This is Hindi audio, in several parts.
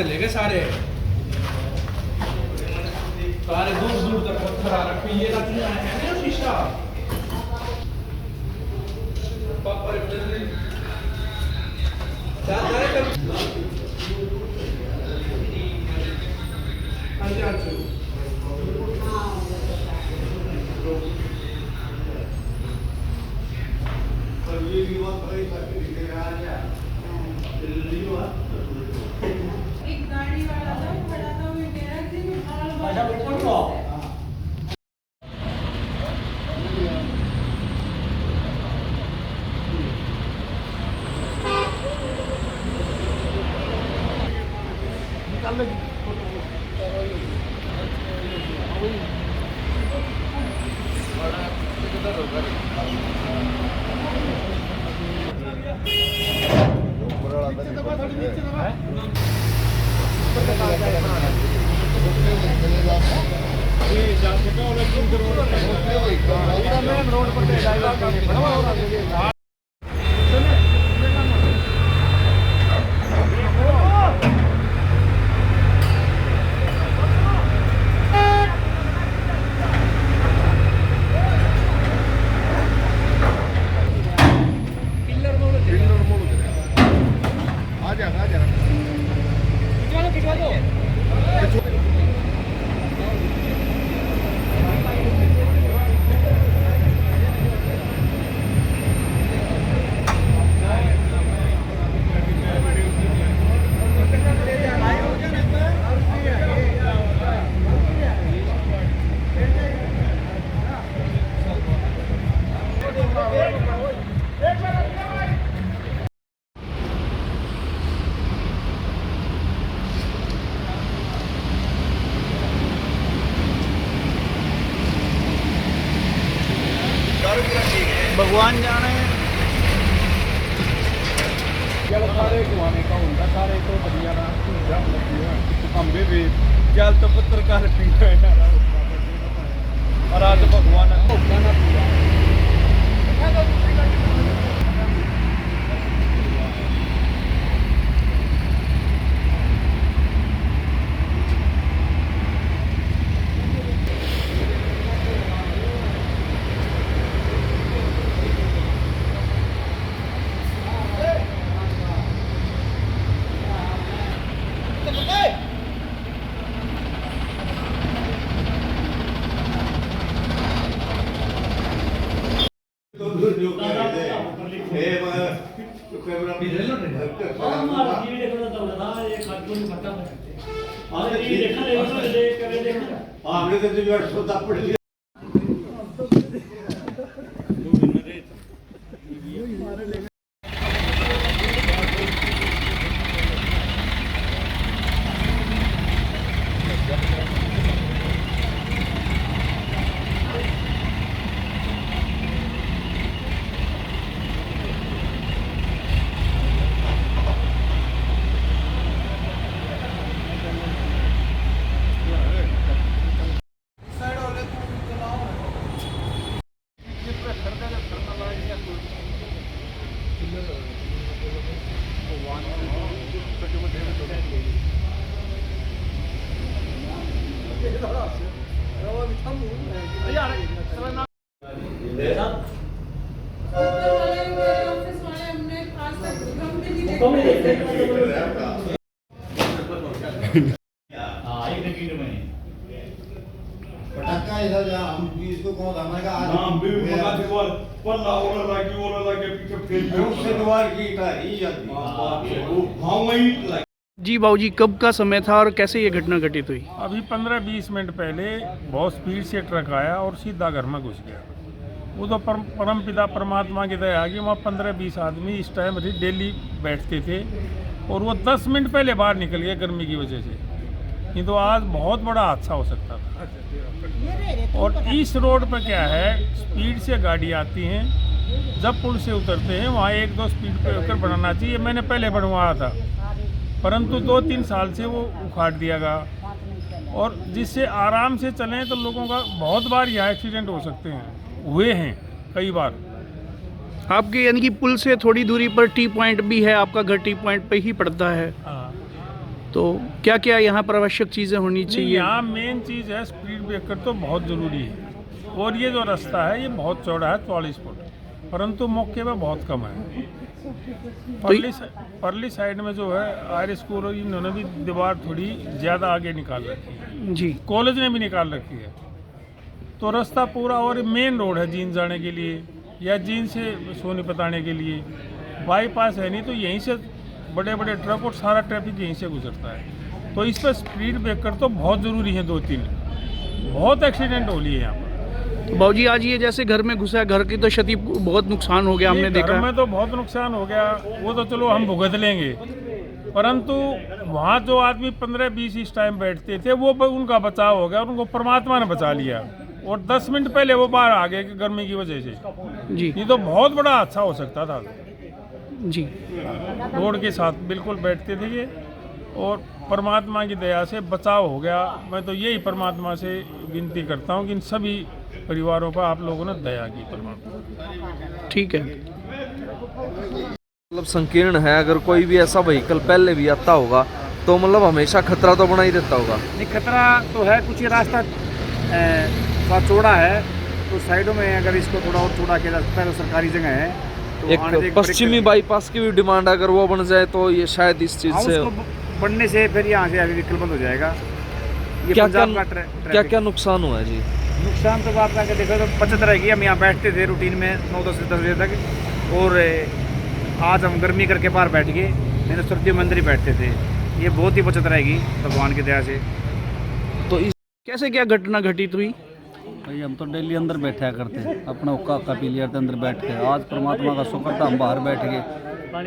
चले गए सारे सारे दूर दूर तक पत्थर आ रखे ये रखना है ना शीशा पापा एक गाड़ी वाला था खड़ा था वो कह रहा कि भगवान जाने जल सारे घुमाने का होता सारे तो बढ़िया ना खंबे भी जल तो पत्रकार पीना है और आज भगवान ना पटाखा इधर जा हम इसको कौन था मैंने कहा नाम भी मगा दीवार पल्ला ओला लागे पीछे फेल उससे दीवार की टारी जाती हाँ वही लगी। जी बाबूजी, कब का समय था और कैसे ये घटना घटित हुई? अभी 15-20 मिनट पहले बहुत स्पीड से ट्रक आया और सीधा घर में घुस गया। वो तो परम पिता परमात्मा की दया कि वहाँ 15-20 आदमी इस टाइम डेली बैठते थे और वो 10 मिनट पहले बाहर निकल गया गर्मी की वजह से। नहीं तो आज बहुत बड़ा हादसा हो सकता था। और इस रोड पर क्या है, स्पीड से गाड़ी आती हैं, जब पुल से उतरते हैं वहाँ 1-2 स्पीड पे होकर बढ़ाना चाहिए। मैंने पहले बढ़वाया था, परंतु 2-3 साल से वो उखाड़ दिया गया और जिससे आराम से चलें तो लोगों का बहुत बार यहाँ एक्सीडेंट हो सकते हैं, हुए हैं कई बार। आपके यानी कि पुल से थोड़ी दूरी पर टी पॉइंट भी है, आपका घर टी पॉइंट पे ही पड़ता है। हाँ, तो क्या क्या यहाँ पर आवश्यक चीज़ें होनी चाहिए? यहाँ मेन चीज़ है स्पीड ब्रेकर तो बहुत ज़रूरी है। और ये जो रास्ता है ये बहुत चौड़ा है 44 फुट, परंतु मौके पे बहुत कम है। परली साइड में जो है आयर स्कूल और इन्होंने भी दीवार थोड़ी ज़्यादा आगे निकाल रखी है जी। कॉलेज ने भी निकाल रखी है। तो रास्ता पूरा और मेन रोड है जींद जाने के लिए या जींद से सोनीपत आने के लिए। बाईपास है नहीं तो यहीं से बड़े बड़े ट्रक और सारा ट्रैफिक यहीं से गुजरता है। तो इस पर स्पीड ब्रेकर तो बहुत ज़रूरी है। 2-3 बहुत एक्सीडेंट हो लिए यहाँ पर। तो बाबूजी आज ये जैसे घर में घुसा, घर की तो क्षति बहुत नुकसान हो गया, हमने देखा। घर में तो बहुत नुकसान हो गया, वो तो चलो हम भुगत लेंगे, परंतु वहाँ जो आदमी 15-20 इस टाइम बैठते थे वो उनका बचाव हो गया, उनको परमात्मा ने बचा लिया। और 10 मिनट पहले वो बाहर आ गए गर्मी की वजह से। जी ये तो बहुत बड़ा हादसा हो सकता था। जी। रोड के साथ बिल्कुल बैठते थे ये, और परमात्मा की दया से बचाव हो गया। मैं तो यही परमात्मा से विनती करता हूँ कि इन सभी परिवारों पर आप लोगों ने दया की। परमात्मा ठीक है। मतलब संकीर्ण है, अगर कोई भी ऐसा व्हीकल पहले भी आता होगा तो मतलब हमेशा खतरा तो बना ही रहता होगा। नहीं, खतरा तो है। कुछ ये रास्ता थोड़ा चौड़ा है, तो साइडों में अगर इसको थोड़ा और चौड़ा किया जा सकता है तो सरकारी जगह है। तो एक पश्चिमी बाईपास की भी डिमांड अगर वो बन जाए तो ये शायद इस चीज़ से बनने से फिर यहाँ से आगे व्हीकल बंद हो जाएगा। ये पंजाब का क्या क्या नुकसान हुआ है जी? नुकसान तो आप जाकर देखो तो बचत रहेगी। हम यहाँ बैठते थे रूटीन में 9-10 बजे तक, और आज हम गर्मी करके बाहर बैठ गए, नहीं तो सर्दियों में अंदर ही बैठते थे। ये बहुत ही बचत रहेगी भगवान की दया से। तो इस कैसे क्या घटना घटित हुई? भाई हम तो डेली अंदर बैठा करते, अपना हुक्का हुक्का पी लिया अंदर बैठ के। आज परमात्मा का शुक्र था हम बाहर बैठ गए,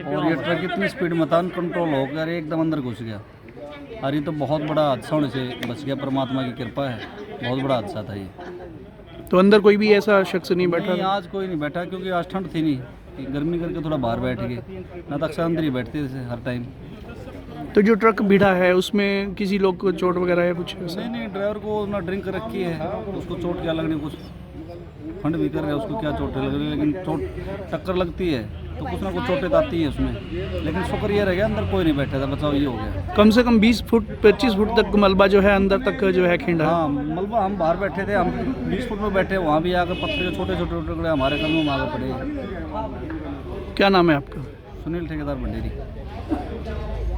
और ये ट्रक इतनी स्पीड में था कंट्रोल होकर एकदम अंदर घुस गया। और ये तो बहुत बड़ा हादसा होने से बच गया, परमात्मा की कृपा है। बहुत बड़ा हादसा था ये। तो अंदर कोई भी ऐसा शख्स नहीं बैठा? नहीं, आज कोई नहीं बैठा, क्योंकि आज ठंड थी नहीं, गर्मी करके थोड़ा बाहर बैठ गए, ना तो अक्सर अंदर ही बैठते थे हर टाइम। तो जो ट्रक भिड़ा है उसमें किसी लोग को चोट वगैरह है कुछ ऐसा? नहीं, ड्राइवर को ना ड्रिंक रखी है, उसको चोट क्या लगनी, कुछ फंड भी कर रहा है, उसको क्या चोटें लग रही है। लेकिन चोट टक्कर लगती है तो कुछ ना कुछ चोटें तो आती है उसमें। लेकिन शुक्र ये रह गया अंदर कोई नहीं बैठा था, बचाव ये हो गया। कम से कम 20 फुट 25 फुट तक मलबा जो है अंदर तक जो है खिंडा। हाँ, मलबा हम बाहर बैठे थे, हम 20 फुट में बैठे, वहाँ भी आकर पत्थर के छोटे छोटे टुकड़े हमारे कदमों में आगे पड़े। क्या नाम है आपका? सुनील ठेकेदार भंडेरी।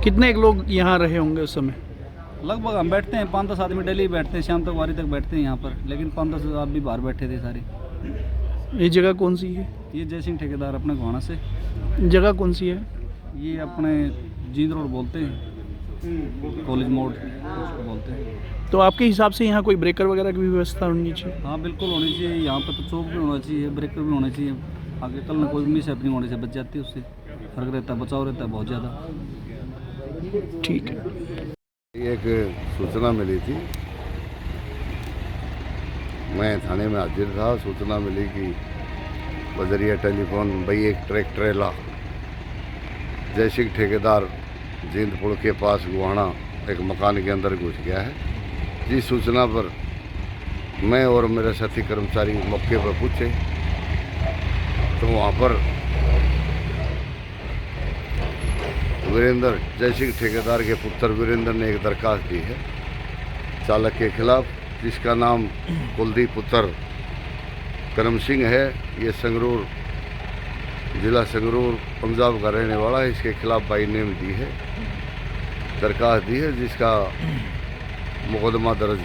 कितने एक लोग यहाँ रहे होंगे उस समय? लगभग हम बैठते हैं 5-10 आदमी डेली बैठते हैं, शाम तक वारी तक बैठते हैं यहाँ पर। लेकिन 5-10 आप भी बाहर बैठे थे सारे। ये जगह कौन सी है? ये जय सिंह ठेकेदार अपने गोहाना से। जगह कौन सी है? ये अपने जींद रोड बोलते हैं, कॉलेज मोड़ उसको बोलते हैं। तो आपके हिसाब से यहाँ कोई ब्रेकर वगैरह की भी व्यवस्था होनी चाहिए? हाँ बिल्कुल होनी चाहिए। यहाँ पर तो चौक भी होना चाहिए, ब्रेकर भी होना चाहिए। आगे कल में कोई मिस हैपनिंग होने से बच जाती है, उससे फर्क रहता है, बचाव रहता है बहुत ज़्यादा। ठीक है। एक सूचना मिली थी, मैं थाने में हाजिर था। सूचना मिली कि बजरिया टेलीफोन भाई एक ट्रक ट्रेला जय सिंह ठेकेदार जींद पुल के पास गोहाना एक मकान के अंदर घुस गया है। जिस सूचना पर मैं और मेरे साथी कर्मचारी मौके पर पूछे तो वहाँ पर वीरेंद्र जय सिंह ठेकेदार के पुत्र वीरेंद्र ने एक दरखास्त दी है चालक के खिलाफ, जिसका नाम कुलदीप पुत्र करम सिंह है। ये संगरूर जिला संगरूर पंजाब का रहने वाला है। इसके खिलाफ बाई नेम दी है, दरखास्त दी है, जिसका मुकदमा दर्ज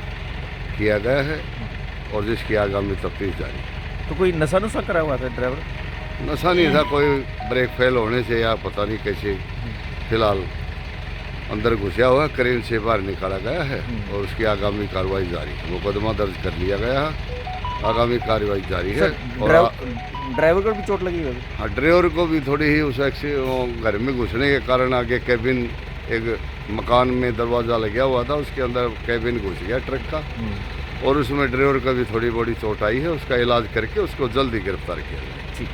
किया गया है और जिसकी आगामी तफ्तीश जारी। तो कोई नशा नुशा करा हुआ था ड्राइवर? नशा नहीं था, कोई ब्रेक फेल होने से या पता नहीं कैसे फिलहाल अंदर घुसा हुआ, क्रेन से बाहर निकाला गया है और उसकी आगामी कार्रवाई जारी है। मुकदमा दर्ज कर लिया गया है, आगामी कार्रवाई जारी है। और ड्राइवर को भी चोट लगी है? हाँ, ड्राइवर को भी थोड़ी ही उस घर में घुसने के कारण आगे कैबिन, एक मकान में दरवाज़ा लगा हुआ था, उसके अंदर कैबिन घुस गया ट्रक का, और उसमें ड्राइवर का भी थोड़ी बड़ी चोट आई है। उसका इलाज करके उसको जल्दी गिरफ्तार किया गया। ठीक।